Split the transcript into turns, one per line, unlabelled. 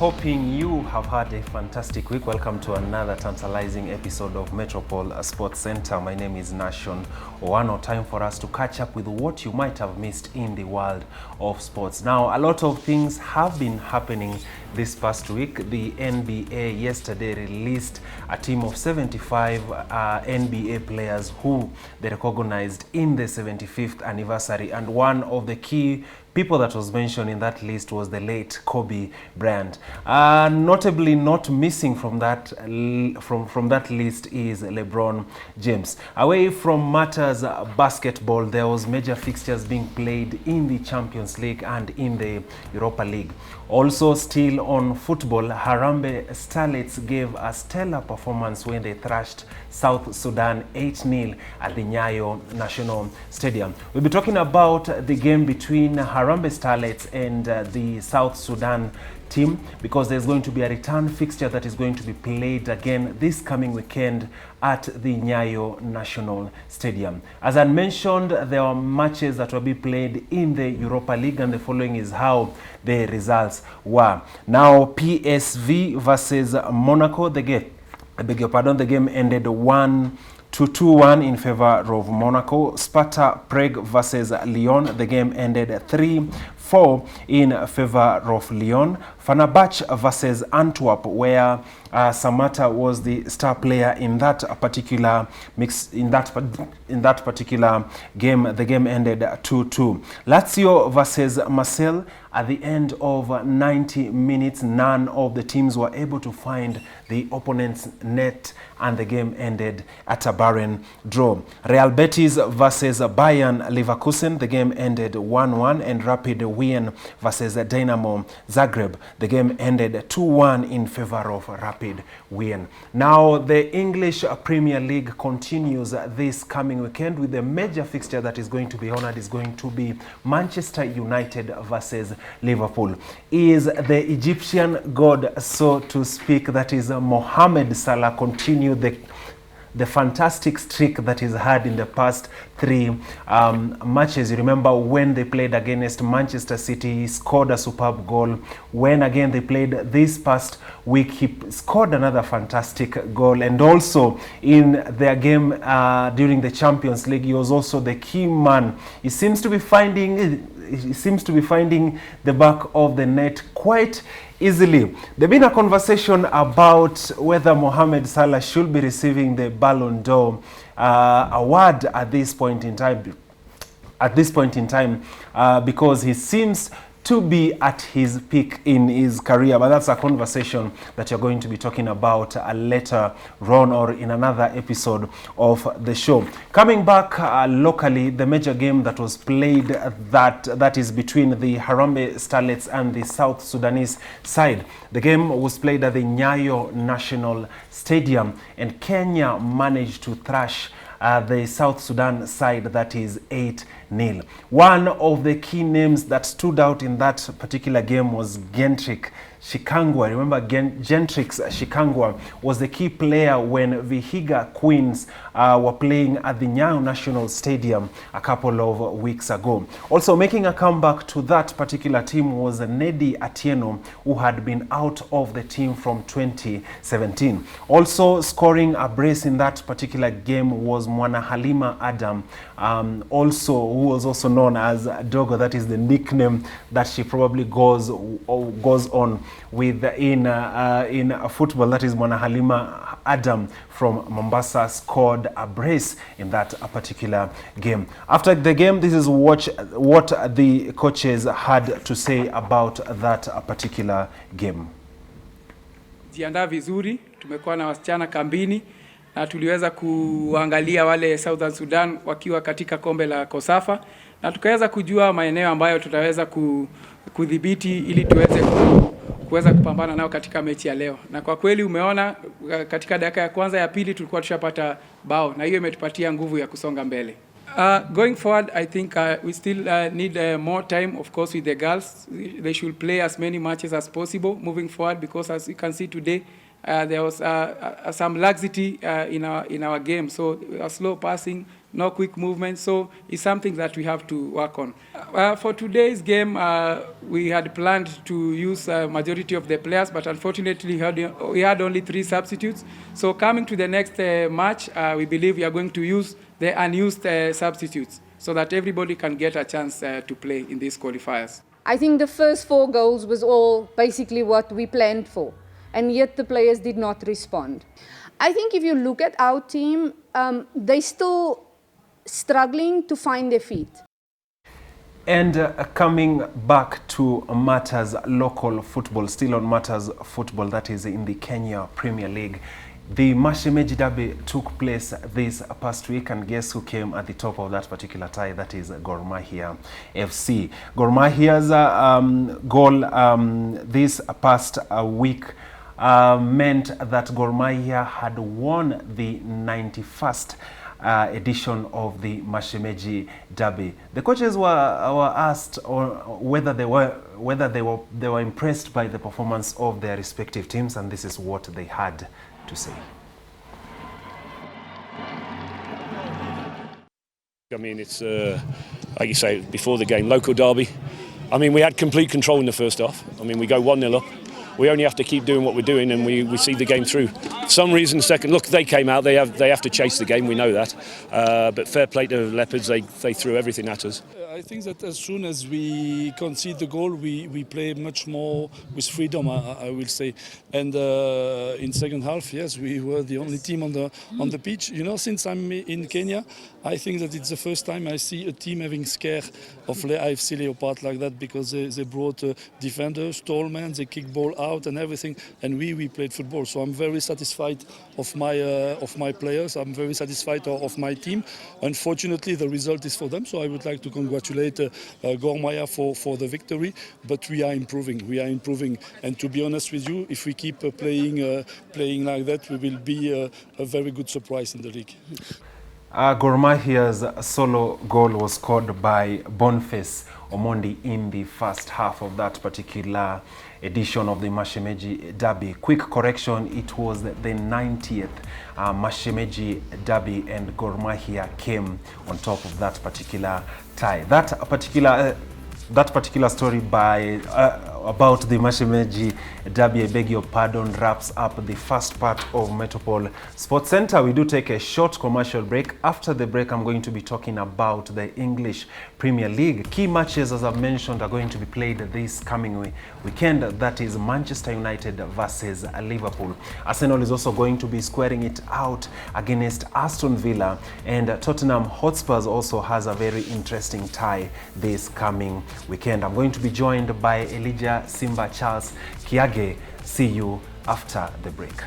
hoping you have had a fantastic week. Welcome to another tantalizing episode of Metropole Sports Center. My name is Nation Owano. Time for us to catch up with what you might have missed in the world of sports. Now, a lot of things have been happening this past week. The NBA yesterday released a team of 75 NBA players who they recognized in the 75th anniversary, and one of the key people that was mentioned in that list was the late Kobe Bryant. Notably not missing from that list is LeBron James. Away from matters basketball, there was major fixtures being played in the Champions League and in the Europa League. Also, still on football, Harambee Starlets gave a stellar performance when they thrashed South Sudan 8-0 at the Nyayo National Stadium. We'll be talking about the game between Harambee Starlets and the South Sudan team, because there's going to be a return fixture that is going to be played again this coming weekend at the Nyayo National Stadium. As I mentioned, there are matches that will be played in the Europa League, and the following is how the results were. Now, PSV versus Monaco, the game ended 2-1 in favor of Monaco. Sparta Prague versus Lyon, the game ended 3-4 in favor of Lyon. Fenerbahce versus Antwerp, where Samata was the star player in that particular particular game. The game ended 2-2. Lazio versus Marseille. At the end of 90 minutes, none of the teams were able to find the opponent's net, and the game ended at a barren draw. Real Betis versus Bayern Leverkusen, the game ended 1-1, and Rapid Wien versus Dynamo Zagreb, the game ended 2-1 in favor of Rapid Wien. Now, the English Premier League continues this coming weekend with the major fixture that is going to be honored is going to be Manchester United versus Liverpool. Is the Egyptian god, so to speak, that is Mohamed Salah, continue the fantastic streak that he's had in the past three matches. You remember when they played against Manchester City, he scored a superb goal. When again they played this past week, he scored another fantastic goal. And also in their game during the Champions League, he was also the key man. He seems to be finding the back of the net quite easily. There's been a conversation about whether Mohamed Salah should be receiving the Ballon d'Or award at this point in time. Because he seems to be at his peak in his career, but that's a conversation that you're going to be talking about later on or in another episode of the show. Coming back locally, the major game that was played that is between the Harambee Starlets and the South Sudanese side. The game was played at the Nyayo National Stadium, and Kenya managed to thrash the South Sudan side, that is 8-0. One of the key names that stood out in that particular game was Gentrick Shikangwa. Remember, Gentrix Shikangwa was the key player when Vihiga Queens were playing at the Nyayo National Stadium a couple of weeks ago. Also making a comeback to that particular team was Nedi Atieno, who had been out of the team from 2017. Also scoring a brace in that particular game was Mwana Halima Adam, who was also known as Dogo. That is the nickname that she probably goes on with in football. That is Mwana Halima Adam from Mombasa scored a brace in that particular game. After the game, this is what the coaches had to say about that particular game.
Jiandaa vizuri, tumekuwa na wasichana kambini na tuliweza kuangalia wale Southern Sudan wakiwa katika kombe la Kosafa, na tukaweza kujua maeneo ambayo tutaweza kudhibiti ili tuweze kuweza kupambana nao katika mechi ya leo. Na kwa kweli umeona katika dakika ya kwanza ya pili tulikuwa tushapata bao, na hiyo imetupatia nguvu ya kusonga mbele. Going forward, I think we still need more time, of course, with the girls. They should play as many matches as possible moving forward, because as you can see today, there was some laxity in our game. So slow passing, no quick movement. So it's something that we have to work on. For today's game, we had planned to use a majority of the players, but unfortunately we had only 3 substitutes. So coming to the next match, we believe we are going to use the unused substitutes so that everybody can get a chance to play in these qualifiers.
I think the first 4 goals was all basically what we planned for, and yet the players did not respond. I think if you look at our team, they're still struggling to find their feet.
And coming back to matters local football, still on matters football, that is in the Kenya Premier League. The Mashemeji Derby took place this past week, and guess who came at the top of that particular tie? That is Gor Mahia FC. Gor Mahia's goal this past week meant that Gor Mahia had won the 91st edition of the Mashemeji Derby. The coaches were asked whether they were impressed by the performance of their respective teams, and this is what they had to say.
I mean, it's like you say, before the game, local derby. I mean, we had complete control in the first half. I mean, we go 1-0 up. We only have to keep doing what we're doing, and we see the game through. For some reason, second look, they came out. They have to chase the game. We know that. But fair play to the Leopards. They threw everything at us.
I think that as soon as we concede the goal, we play much more with freedom, I will say. And in second half, yes, we were the only team on the pitch. You know, since I'm in Kenya, I think that it's the first time I see a team having scare of AFC Leopard like that, because they brought defenders, tall men, they kick ball out and everything, and we played football. So I'm very satisfied of my players. I'm very satisfied of my team. Unfortunately, the result is for them. So I would like to congratulate Gor Mahia for the victory. But we are improving. We are improving. And to be honest with you, if we keep playing like that, we will be a very good surprise in the league.
Gor Mahia's solo goal was scored by Boniface Omondi in the first half of that particular edition of the Mashemeji Derby. Quick correction, it was the 90th Mashemeji Derby, and Gor Mahia came on top of that particular tie. That particular story about the Mashemeji Derby, I beg your pardon, wraps up the first part of Metropole Sports Center. We do take a short commercial break. After the break, I'm going to be talking about the English Premier League. Key matches, as I've mentioned, are going to be played this coming weekend. That is Manchester United versus Liverpool. Arsenal is also going to be squaring it out against Aston Villa, and Tottenham Hotspurs also has a very interesting tie this coming weekend. I'm going to be joined by Elijah Simba Charles Kiage. See you after the break.